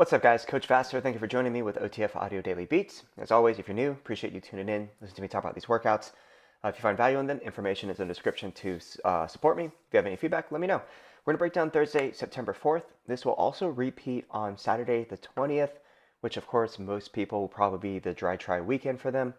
What's up, guys? Coach Vassar. Thank you for joining me with OTF Audio Daily Beats. As always, if you're new, appreciate you tuning in. Listen to me talk about these workouts. If you find value in them, information is in the description to support me. If you have any feedback, let me know. We're going to break down Thursday, September 4th. This will also repeat on Saturday, the 20th, which, of course, most people will probably be the dry try weekend for them.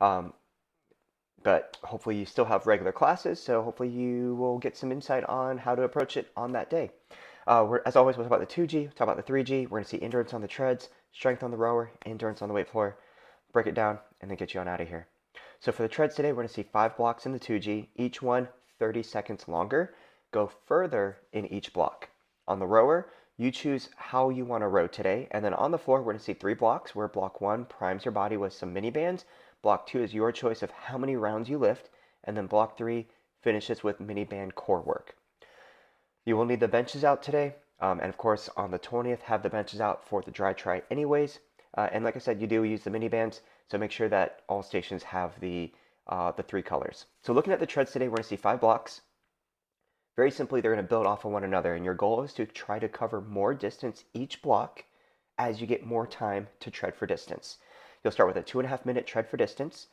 But hopefully you still have regular classes, so hopefully you will get some insight on how to approach it on that day. As always, we'll talk about the 2G, talk about the 3G. We're going to see endurance on the treads, strength on the rower, endurance on the weight floor, break it down, and then get you on out of here. So for the treads today, we're going to see 5 blocks in the 2G, each one 30 seconds longer. Go further in each block. On the rower, you choose how you want to row today, and then on the floor, we're going to see 3 blocks, where block 1 primes your body with some mini bands. Block 2 is your choice of how many rounds you lift, and then block 3 finishes with mini band core work. You will need the benches out today, and of course on the 20th have the benches out for the dry try anyways. And like I said, you do use the mini bands, so make sure that all stations have the 3 colors. So looking at the treads today, we're going to see 5 blocks. Very simply, they're going to build off of one another, and your goal is to try to cover more distance each block as you get more time to tread for distance. You'll start with a 2.5 minute tread for distance,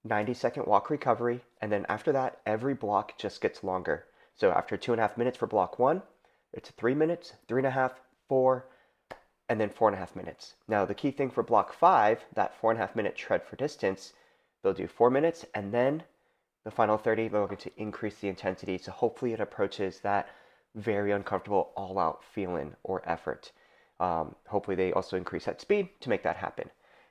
90-second walk recovery, and then after that, every block just gets longer. So after 2.5 minutes for block 1, it's 3 minutes, 3.5, 4, and then 4.5 minutes. Now the key thing for block 5, that 4.5 minute tread for distance, they'll do 4 minutes, and then the final 30, they're going to increase the intensity. So hopefully it approaches that very uncomfortable all-out feeling or effort. Hopefully they also increase that speed to make that happen.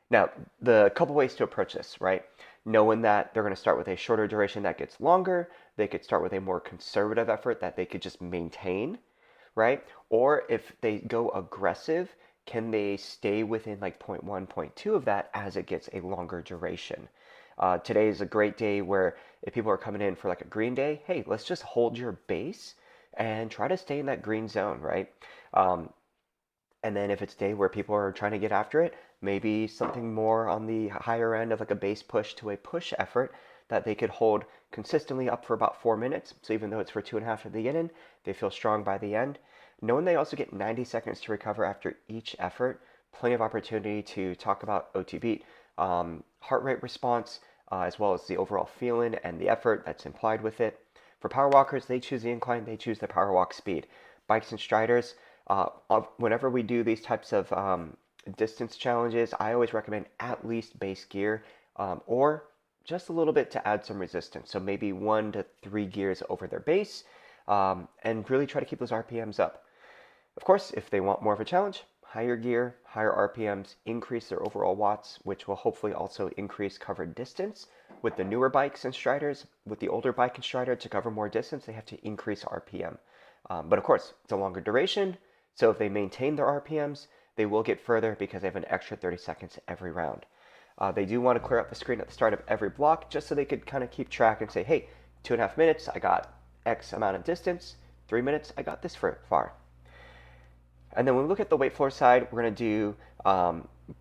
Now, the couple ways to approach this, right? Knowing that they're going to start with a shorter duration that gets longer, they could start with a more conservative effort that they could just maintain, right? Or if they go aggressive, can they stay within like 0.1, 0.2 of that as it gets a longer duration? Today is a great day where if people are coming in for like a green day, hey, let's just hold your base and try to stay in that green zone, right? And then if it's a day where people are trying to get after it, maybe something more on the higher end of like a base push to a push effort that they could hold consistently up for about 4 minutes. So even though it's for 2.5 at the beginning, they feel strong by the end. Knowing they also get 90 seconds to recover after each effort, plenty of opportunity to talk about OT beat, heart rate response, as well as the overall feeling and the effort that's implied with it. For power walkers, they choose the incline, they choose the power walk speed. Bikes and striders, whenever we do these types of distance challenges, I always recommend at least base gear or just a little bit to add some resistance. So maybe 1 to 3 gears over their base and really try to keep those RPMs up. Of course, if they want more of a challenge, higher gear, higher RPMs, increase their overall watts, which will hopefully also increase covered distance. With the newer bikes and striders, with the older bike and strider, to cover more distance, they have to increase RPM. But of course, it's a longer duration, so if they maintain their RPMs, they will get further because they have an extra 30 seconds every round. They do want to clear up the screen at the start of every block just so they could kind of keep track and say, hey, 2.5 minutes, I got X amount of distance. 3 minutes, I got this far. And then when we look at the weight floor side, we're going to do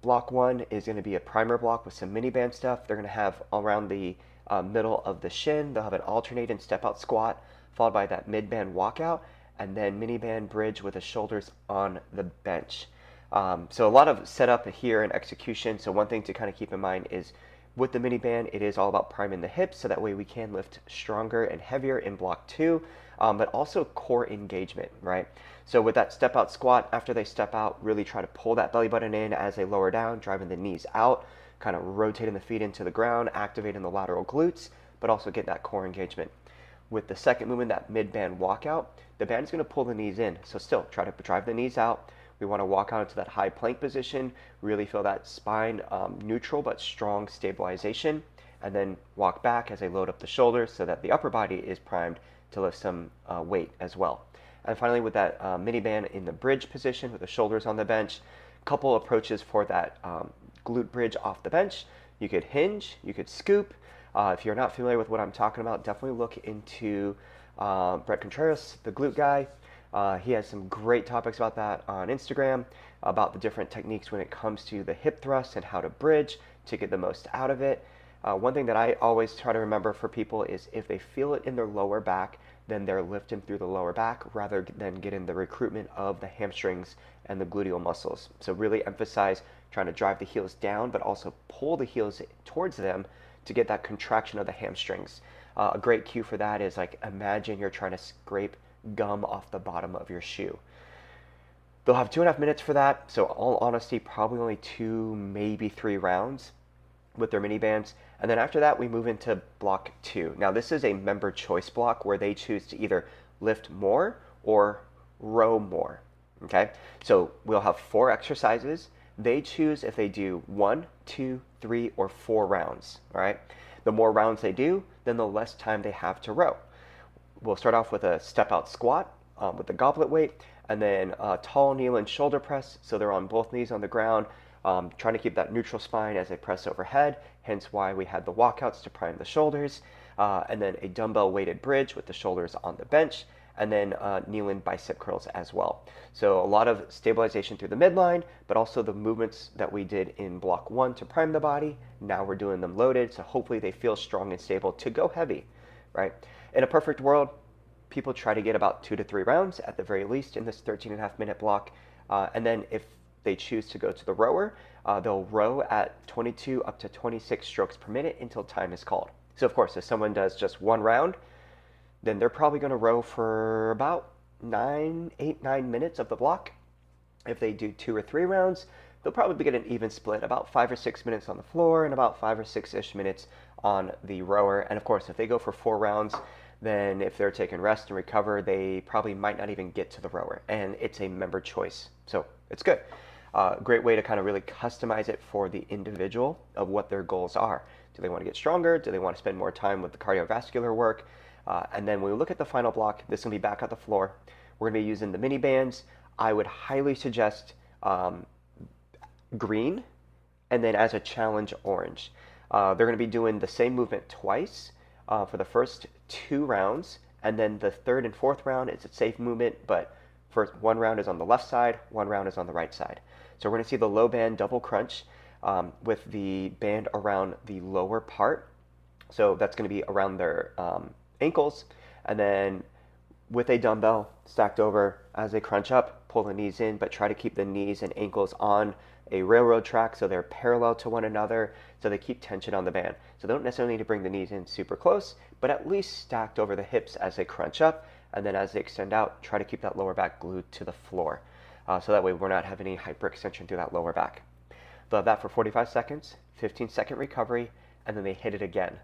block 1 is going to be a primer block with some mini band stuff. They're going to have around the middle of the shin, they'll have an alternating step out squat followed by that mid band walkout, and then mini band bridge with the shoulders on the bench. So a lot of setup here and execution. So one thing to kind of keep in mind is with the mini band, it is all about priming the hips so that way we can lift stronger and heavier in block 2, but also core engagement, right? So with that step out squat, after they step out, really try to pull that belly button in as they lower down, driving the knees out, kind of rotating the feet into the ground, activating the lateral glutes, but also get that core engagement. With the second movement, that mid band walkout, the band is going to pull the knees in. So still try to drive the knees out. We want to walk out into that high plank position, really feel that spine neutral but strong stabilization, and then walk back as I load up the shoulders so that the upper body is primed to lift some weight as well. And finally, with that mini band in the bridge position with the shoulders on the bench, couple approaches for that glute bridge off the bench. You could hinge, you could scoop. If you're not familiar with what I'm talking about, definitely look into Brett Contreras, the glute guy. He has some great topics about that on Instagram, about the different techniques when it comes to the hip thrust and how to bridge to get the most out of it. One thing that I always try to remember for people is if they feel it in their lower back, then they're lifting through the lower back rather than getting the recruitment of the hamstrings and the gluteal muscles. So really emphasize trying to drive the heels down, but also pull the heels towards them to get that contraction of the hamstrings. A great cue for that is like, imagine you're trying to scrape gum off the bottom of your shoe. They'll have 2.5 minutes for that. So all honesty, probably only 2, maybe 3 rounds with their mini bands. And then after that, we move into block 2. Now this is a member choice block where they choose to either lift more or row more. Okay, so we'll have 4 exercises. They choose if they do 1, 2, 3, or 4 rounds. All right, the more rounds they do, then the less time they have to row. We'll start off with a step out squat with the goblet weight, and then a tall kneel and shoulder press. So they're on both knees on the ground, trying to keep that neutral spine as they press overhead, hence why we had the walkouts to prime the shoulders, and then a dumbbell weighted bridge with the shoulders on the bench, and then kneeling bicep curls as well. So a lot of stabilization through the midline, but also the movements that we did in block 1 to prime the body. Now we're doing them loaded, so hopefully they feel strong and stable to go heavy, right? In a perfect world, people try to get about 2 to 3 rounds at the very least in this 13.5-minute block. And then if they choose to go to the rower, they'll row at 22 up to 26 strokes per minute until time is called. So of course, if someone does just 1 round, then they're probably going to row for about 9 minutes of the block. If they do 2 or 3 rounds, they'll probably get an even split, about 5 or 6 minutes on the floor and about 5 or 6-ish minutes on the rower. And of course, if they go for 4 rounds, then if they're taking rest and recover, they probably might not even get to the rower. And it's a member choice, so it's good. Great way to kind of really customize it for the individual of what their goals are. Do they want to get stronger? Do they want to spend more time with the cardiovascular work? And then when we look at the final block, this is going to be back at the floor. We're going to be using the mini bands. I would highly suggest green, and then as a challenge, orange. They're going to be doing the same movement twice for the first 2 rounds, and then the 3rd and 4th round is a safe movement, but first 1 round is on the left side, 1 round is on the right side. So we're going to see the low band double crunch with the band around the lower part. So that's going to be around their ankles, and then with a dumbbell stacked over as they crunch up, pull the knees in, but try to keep the knees and ankles on a railroad track so they're parallel to one another, so they keep tension on the band. So they don't necessarily need to bring the knees in super close, but at least stacked over the hips as they crunch up, and then as they extend out, try to keep that lower back glued to the floor. So that way we're not having any hyperextension through that lower back. They'll have that for 45 seconds, 15-second recovery, and then they hit it again.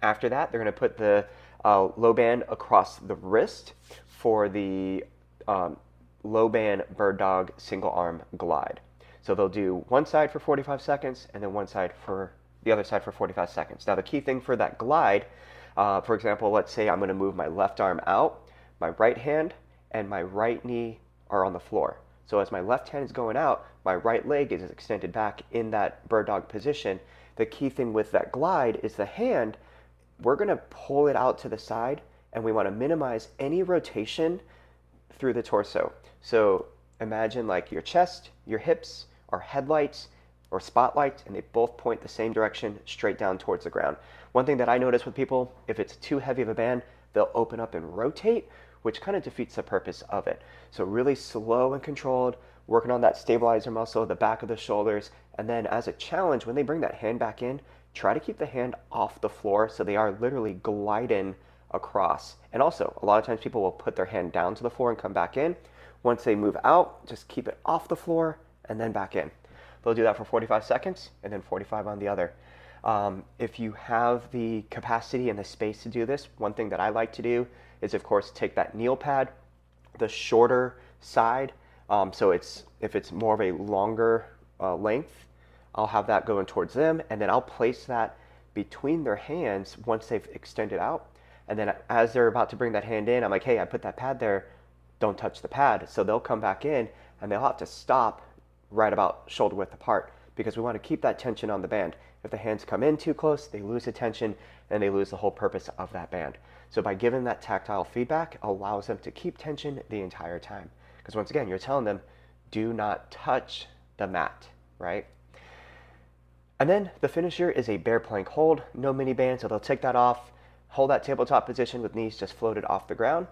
After that, they're going to put the low band across the wrist for the low band bird dog single arm glide. So they'll do one side for 45 seconds and then one side for the other side for 45 seconds. Now the key thing for that glide, for example, let's say I'm going to move my left arm out, my right hand and my right knee are on the floor. So as my left hand is going out, my right leg is extended back in that bird dog position. The key thing with that glide is the hand, we're going to pull it out to the side, and we want to minimize any rotation through the torso. So imagine like your chest, your hips are headlights or spotlights, and they both point the same direction straight down towards the ground. One thing that I notice with people, if it's too heavy of a band, they'll open up and rotate, which kind of defeats the purpose of it. So really slow and controlled, working on that stabilizer muscle, the back of the shoulders, and then as a challenge, when they bring that hand back in, try to keep the hand off the floor so they are literally gliding across. And also, a lot of times people will put their hand down to the floor and come back in. Once they move out, just keep it off the floor and then back in. They'll do that for 45 seconds and then 45 on the other. If you have the capacity and the space to do this, one thing that I like to do is, of course, take that kneel pad, the shorter side. So if it's more of a longer length, I'll have that going towards them, and then I'll place that between their hands once they've extended out. And then as they're about to bring that hand in, I'm like, hey, I put that pad there, don't touch the pad. So they'll come back in, and they'll have to stop right about shoulder width apart, because we want to keep that tension on the band. If the hands come in too close, they lose the tension, and they lose the whole purpose of that band. So by giving that tactile feedback, allows them to keep tension the entire time. Because once again, you're telling them, do not touch the mat, right? And then the finisher is a bear plank hold, no mini band, so they'll take that off, Hold that tabletop position with knees just floated off the ground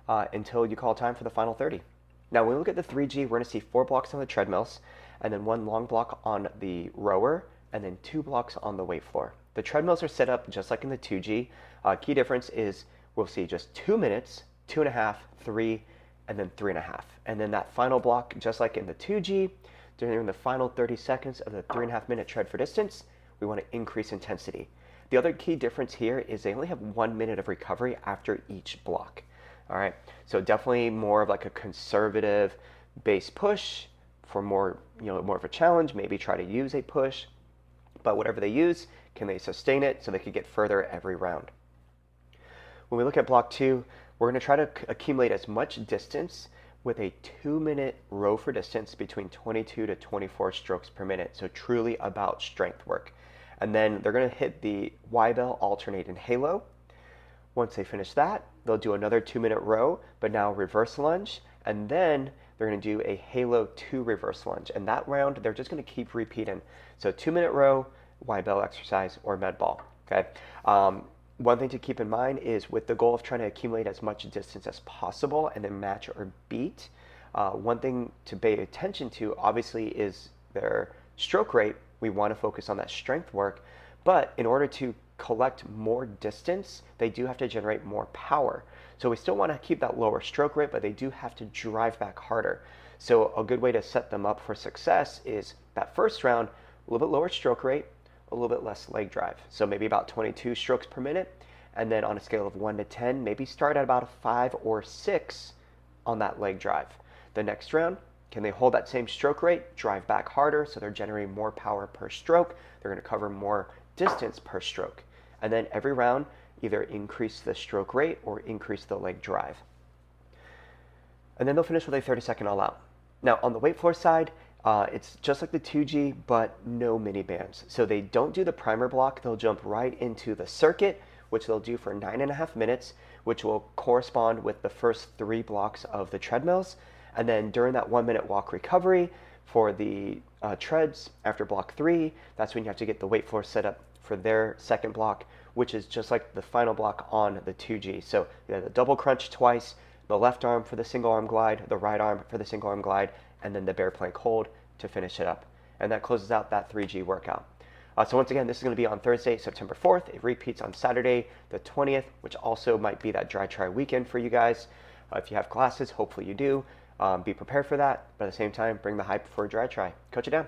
until you call time for the final 30. Now, when we look at the 3G, we're going to see 4 blocks on the treadmills, and then 1 long block on the rower, and then 2 blocks on the weight floor. The treadmills are set up just like in the 2G. Key difference is we'll see just 2 minutes, 2.5, 3, and then 3.5. And then that final block, just like in the 2G, during the final 30 seconds of the 3.5-minute tread for distance, we want to increase intensity. The other key difference here is they only have 1 minute of recovery after each block. All right, so definitely more of like a conservative base push for more, more of a challenge. Maybe try to use a push, but whatever they use, can they sustain it so they could get further every round? When we look at block 2, we're going to try to accumulate as much distance with a 2-minute row for distance between 22 to 24 strokes per minute. So truly about strength work. And then they're going to hit the Y-bell alternate in halo. Once they finish that, they'll do another 2-minute row, but now reverse lunge, and then they're going to do a halo 2 reverse lunge. And that round, they're just going to keep repeating. So 2-minute row, Y-bell exercise, or med ball. Okay. One thing to keep in mind is with the goal of trying to accumulate as much distance as possible and then match or beat, one thing to pay attention to obviously is their stroke rate. We want to focus on that strength work, but in order to collect more distance, they do have to generate more power. So we still want to keep that lower stroke rate, but they do have to drive back harder. So a good way to set them up for success is that first round, a little bit lower stroke rate, a little bit less leg drive. So maybe about 22 strokes per minute. And then on a scale of 1 to 10, maybe start at about a 5 or 6 on that leg drive. The next round, can they hold that same stroke rate, drive back harder so they're generating more power per stroke? They're going to cover more distance per stroke. And then every round, either increase the stroke rate or increase the leg drive. And then they'll finish with a 30-second all out. Now on the weight floor side, it's just like the 2G, but no mini bands. So they don't do the primer block. They'll jump right into the circuit, which they'll do for 9.5 minutes, which will correspond with the first 3 blocks of the treadmills. And then during that 1-minute walk recovery for the treads after block 3, that's when you have to get the weight floor set up for their second block, which is just like the final block on the 2G. So you have the double crunch twice, the left arm for the single arm glide, the right arm for the single arm glide, and then the bear plank hold to finish it up. And that closes out that 3G workout. So once again, this is going to be on Thursday, September 4th. It repeats on Saturday, the 20th, which also might be that dry try weekend for you guys. If you have classes, hopefully you do. Be prepared for that, but at the same time, bring the hype for a dry try. Coach it down.